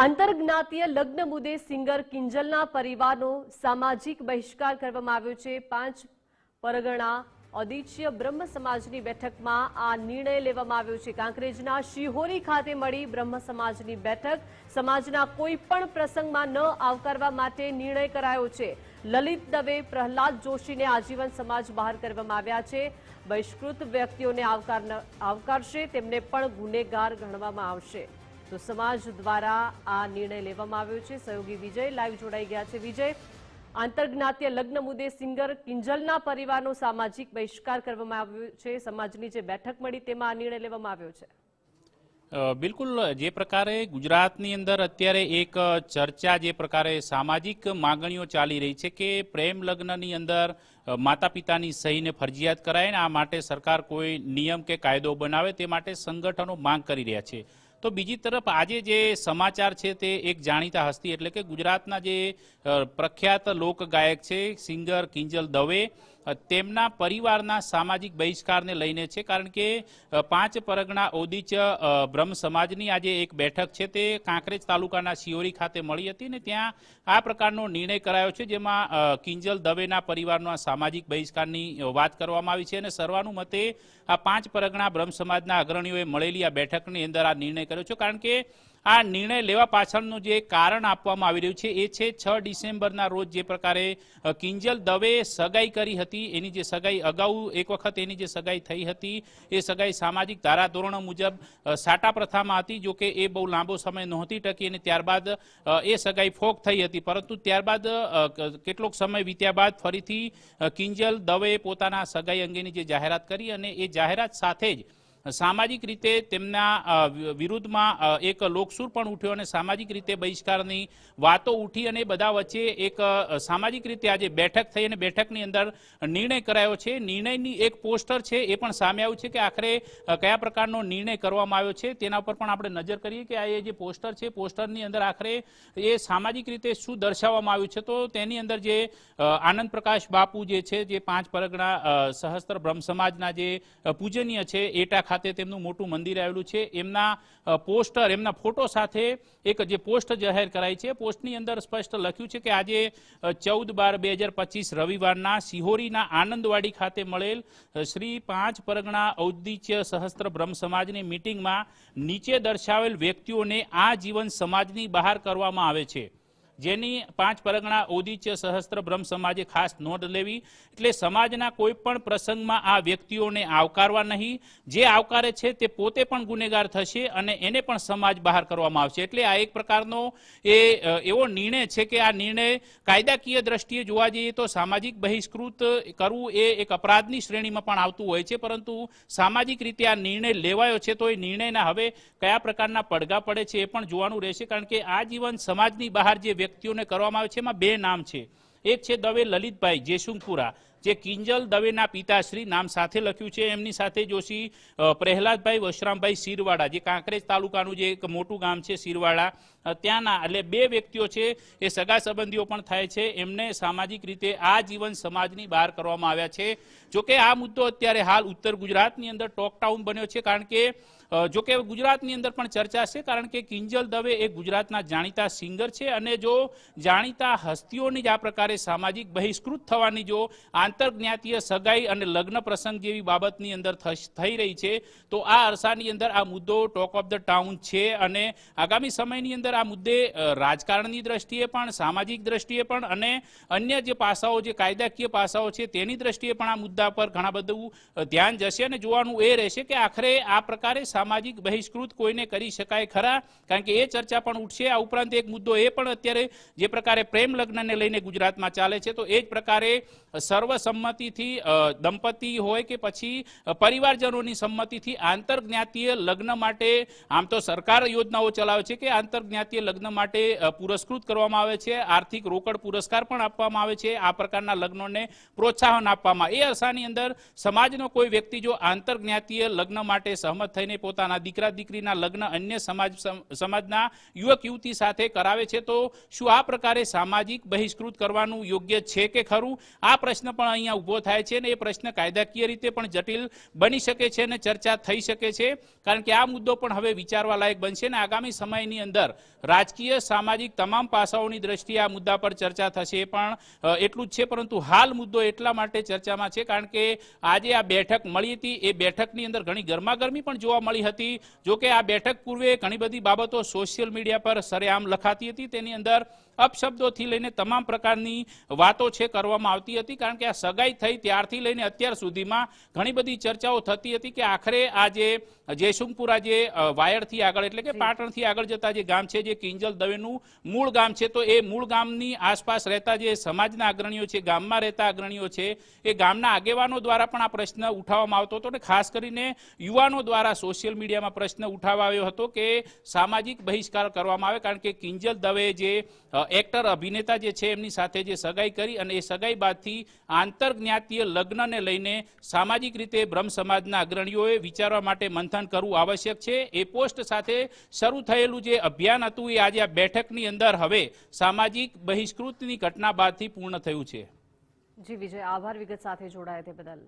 આંતરજ્ઞાતીય લગ્ન મુદ્દે સિંગર કિંજલના પરિવારનો સામાજિક બહિષ્કાર કરવામાં આવ્યો છે। 5 પરગણા ઔદિચ્ય બ્રહ્મ સમાજની બેઠકમાં આ નિર્ણય લેવામાં આવ્યો છે। કાંકરેજના શિહોરી ખાતે મળી બ્રહ્મ સમાજની બેઠક। સમાજના કોઈ પણ પ્રસંગમાં ન આવકારવા માટે નિર્ણય કરાયો છે। લલિત દવે, પ્રહલાદ જોશીને આજીવન સમાજ બહાર કરવામાં આવ્યા છે। બહિષ્કૃત વ્યક્તિઓને આવકારશે તેમને પણ ગુનેગાર ગણવામાં આવશે। તો સમાજ દ્વારા આ નિર્ણય લેવામાં આવ્યો છે। સહયોગી વિજય લાઈવ જોડાઈ ગયા છે। વિજય, આંતરજ્ઞાતીય લગ્ન મુદ્દે સિંગર કિંજલના પરિવારનો સામાજિક બહિષ્કાર કરવામાં આવ્યો છે। સમાજની જે બેઠક મળી તેમાં આ નિર્ણય લેવામાં આવ્યો છે। બિલકુલ જે પ્રકારે ગુજરાતની અંદર અત્યારે એક ચર્ચા જે પ્રકારે સામાજિક માંગણીઓ ચાલી રહી છે કે પ્રેમ લગ્નની અંદર માતા પિતાની સહીને ફરજિયાત કરાય ને આ માટે સરકાર કોઈ નિયમ કે કાયદો બનાવે તે માટે સંગઠનો માંગ કરી રહ્યા છે। તો બીજી તરફ આજે જે સમાચાર છે તે એક જાણીતા હસ્તી એટલે કે ગુજરાતના જે પ્રખ્યાત લોકગાયક છે સિંગર કિંજલ દવે તેમના પરિવારના સામાજિક બહિષ્કારને લઈને છે। કારણ કે 5 પરગણા ઔદિચ્ય બ્રહ્મ સમાજની આજે એક બેઠક છે તે કાંકરેજ તાલુકાના શિહોરી ખાતે મળી હતી ને ત્યાં આ પ્રકારનો નિર્ણય કરાયો છે જેમાં કિંજલ દવેના પરિવારના સામાજિક બહિષ્કારની વાત કરવામાં આવી છે અને સર્વાનુમતે આ 5 પરગણા બ્રહ્મ સમાજના અગ્રણીઓએ મળેલી આ બેઠકની અંદર આ નિર્ણય કર્યો છે। કારણ કે આ નિર્ણય લેવા પાછળનું જે કારણ આપવામાં આવી રહ્યું છે એ છે 6 ડિસેમ્બરના રોજ જે પ્રકારે કિંજલ દવે સગાઈ કરી હતી એની જે સગાઈ અગાઉ એક વખત એની જે સગાઈ થઈ હતી એ સગાઈ સામાજિક ધારાધોરણો મુજબ સાટા પ્રથામાં હતી, જો કે એ બહુ લાંબો સમય નહોતી ટકી અને ત્યારબાદ એ સગાઈ ફોક થઈ હતી। પરંતુ ત્યારબાદ કેટલોક સમય વીત્યા બાદ ફરીથી કિંજલ દવે પોતાના સગાઈ અંગેની જે જાહેરાત કરી અને એ જાહેરાત સાથે જ સામાજિક રીતે તેમના વિરુદ્ધમાં એક લોકસૂર પણ ઉઠ્યો અને સામાજિક રીતે બહિષ્કારની વાતો ઉઠી અને બધા વચ્ચે એક સામાજિક રીતે આજે બેઠક થઈ અને બેઠકની અંદર નિર્ણય કરાયો છે। નિર્ણયની એક પોસ્ટર છે એ પણ સામે આવ્યું છે કે આખરે કયા પ્રકારનો નિર્ણય કરવામાં આવ્યો છે તેના ઉપર પણ આપણે નજર કરીએ કે આ એ જે પોસ્ટર છે પોસ્ટરની અંદર આખરે એ સામાજિક રીતે શું દર્શાવવામાં આવ્યું છે। તો તેની અંદર જે આનંદ પ્રકાશ બાપુ જે છે જે 5 પરગણા સહસ્ત્ર બ્રહ્મ સમાજના જે પૂજનીય છે એટા ખાતે તેમનું મોટું મંદિર આવેલું છે એમના પોસ્ટર એમના ફોટો સાથે એક જે પોસ્ટ જાહેર કરાઈ છે પોસ્ટની અંદર સ્પષ્ટ લખ્યું છે કે આજે 14/12/2025 રવિવારના શિહોરીના આનંદવાડી ખાતે મળેલ શ્રી 5 પરગણા ઔદિચ્ય સહસ્ત્ર બ્રહ્મ સમાજની મીટિંગમાં નીચે દર્શાવેલ વ્યક્તિઓને આ જીવન સમાજની બહાર કરવામાં આવે છે, જેની 5 પરગણા ઔદિચ્ય સહસ્ત્ર બ્રહ્મ સમાજે ખાસ નોંધ લેવી। એટલે સમાજના કોઈ પણ પ્રસંગમાં આ વ્યક્તિઓને આવકારવા નહીં, જે આવકારે છે તે પોતે પણ ગુનેગાર થશે અને એને પણ સમાજ બહાર કરવામાં આવશે। એટલે આ એક પ્રકારનો એવો નિર્ણય છે કે આ નિર્ણય કાયદાકીય દ્રષ્ટિએ જોવા જઈએ તો સામાજિક બહિષ્કૃત કરવું એ એક અપરાધની શ્રેણીમાં પણ આવતું હોય છે, પરંતુ સામાજિક રીતે આ નિર્ણય લેવાયો છે તો એ નિર્ણયના હવે કયા પ્રકારના પડઘા પડે છે એ પણ જોવાનું રહેશે। કારણ કે આ જીવન સમાજની બહાર જે વ્યક્તિઓને કરવામાં આવે છે એમાં 2 નામ છે। એક છે દવે લલિતભાઈ જેસુંગપુરા જે કિંજલ દવેના પિતાશ્રી નામ સાથે લખ્યું છે, એમની સાથે જોશી પ્રહલાદભાઈ વશરામભાઈ શિરવાડા જે કાંકરેજ તાલુકાનું જે એક મોટું ગામ છે શિરવાડા ત્યાંના, એટલે 2 વ્યક્તિઓ છે એ સગા સંબંધીઓ પણ થાય છે, એમને સામાજિક રીતે આ જીવન સમાજની બહાર કરવામાં આવ્યા છે। જોકે આ મુદ્દો અત્યારે હાલ ઉત્તર ગુજરાતની અંદર ટોક ટાઉન બન્યો છે, કારણ કે જોકે ગુજરાતની અંદર પણ ચર્ચા છે, કારણ કે કિંજલ દવે એ ગુજરાતના જાણીતા સિંગર છે અને જો જાણીતા હસ્તીઓની જ આ પ્રકારે સામાજિક બહિષ્કૃત થવાની જો આંતરજ્ઞાતીય સગાઈ અને લગ્ન પ્રસંગ જેવી બાબતની અંદર થઈ રહી છે તો આ અરસાની અંદર આ મુદ્દો ટોક ઓફ ધ ટાઉન છે અને આગામી સમયની અંદર આ મુદ્દે રાજકારણની દ્રષ્ટિએ પણ સામાજિક દ્રષ્ટિએ પણ અને અન્ય જે પાસાઓ જે કાયદાકીય પાસાઓ છે તેની દ્રષ્ટિએ પણ આ મુદ્દા પર ઘણા બધું ધ્યાન જશે અને જોવાનું એ રહેશે કે આખરે આ પ્રકારે સામાજિક બહિષ્કૃત કોઈને કરી શકાય ખરા, કારણ કે એ ચર્ચા પણ ઉઠશે। આ ઉપરાંત એક મુદ્દો એ પણ અત્યારે જે પ્રકારે પ્રેમ લગ્નને લઈને ગુજરાતમાં ચાલે છે તો એ જ પ્રકારે સર્વસંમતિથી દંપતી હોય કે પછી પરિવારજનોની સંમતિથી આંતરજ્ઞાતીય લગ્ન માટે આમ તો સરકાર યોજનાઓ ચલાવે છે કે આંતરજ્ઞાતીય લગ્ન માટે પુરસ્કૃત કરવામાં આવે છે, આર્થિક રોકડ પુરસ્કાર પણ આપવામાં આવે છે, આ પ્રકારના લગ્નોને પ્રોત્સાહન આપવામાં। એ અરસાની અંદર સમાજનો કોઈ વ્યક્તિ જો આંતરજ્ઞાતીય લગ્ન માટે સહમત થઈને પોતાના દીકરા દીકરીના લગ્ન અન્ય સમાજના યુવક યુવતી સાથે કરાવે છે, તો શું આ પ્રકારે સામાજિક બહિષ્કૃત કરવાનું યોગ્ય છે કે ખરું? આ પ્રશ્ન પણ અહીંયા ઊભો થાય છે, અને એ પ્રશ્ન કાયદાકીય રીતે પણ જટિલ બની શકે છે અને ચર્ચા થઈ શકે છે, કારણ કે આ મુદ્દો પણ હવે વિચારવા લાયક બનશે અને આગામી સમયની અંદર રાજકીય સામાજિક તમામ પાસાઓની દ્રષ્ટિએ આ મુદ્દા પર ચર્ચા થશે એ પણ એટલું જ છે. પરંતુ હાલ મુદ્દો એટલા માટે ચર્ચામાં છે કારણ કે આજે આ બેઠક મળી હતી, એ બેઠકની અંદર ઘણી ગરમાગરમી પણ જોવા મળી હતી. જો કે આ બેઠક પૂર્વે ઘણી બધી બાબતો સોશિયલ મીડિયા પર સરેઆમ લખાતી હતી, તેની અંદર અપશબ્દોથી લઈને તમામ પ્રકારની વાતો છે કરવામાં આવતી હતી, કારણ કે આ સગાઈ થઈ ત્યારથી લઈને અત્યાર સુધીમાં ઘણી બધી ચર્ચાઓ થતી હતી કે આખરે આ જે જયસિંહપુરા જે વાયડથી આગળ એટલે કે પાટણથી આગળ જતા જે ગામ છે, જે કિંજલ દવેનું મૂળ ગામ છે, તો એ મૂળ ગામની આસપાસ રહેતા જે સમાજના અગ્રણીઓ છે, ગામમાં રહેતા અગ્રણીઓ છે, એ ગામના આગેવાનો દ્વારા પણ આ પ્રશ્ન ઉઠાવવામાં આવતો હતો અને ખાસ કરીને યુવાનો દ્વારા સોશિયલ મીડિયામાં પ્રશ્ન ઉઠાવાયો હતો કે સામાજિક બહિષ્કાર કરવામાં આવે, કારણ કે કિંજલ દવે જે એક્ટર અભિનેતા જે છે એમની સાથે જે સગાઈ કરી અને એ સગાઈ બાદથી આંતરજ્ઞાતીય લગ્નને લઈને સામાજિક રીતે બ્રહ્મ સમાજના અગ્રણીઓએ વિચારવા માટે મંથન કરવું આવશ્યક છે. એ પોસ્ટ સાથે શરૂ થયેલું જે અભિયાન હતું એ આજે આ બેઠકની અંદર હવે સામાજિક બહિષ્કૃતની ઘટના બાદથી પૂર્ણ થયું છે. જી વિજય, આભાર વિગત સાથે જોડાયા તે બદલ.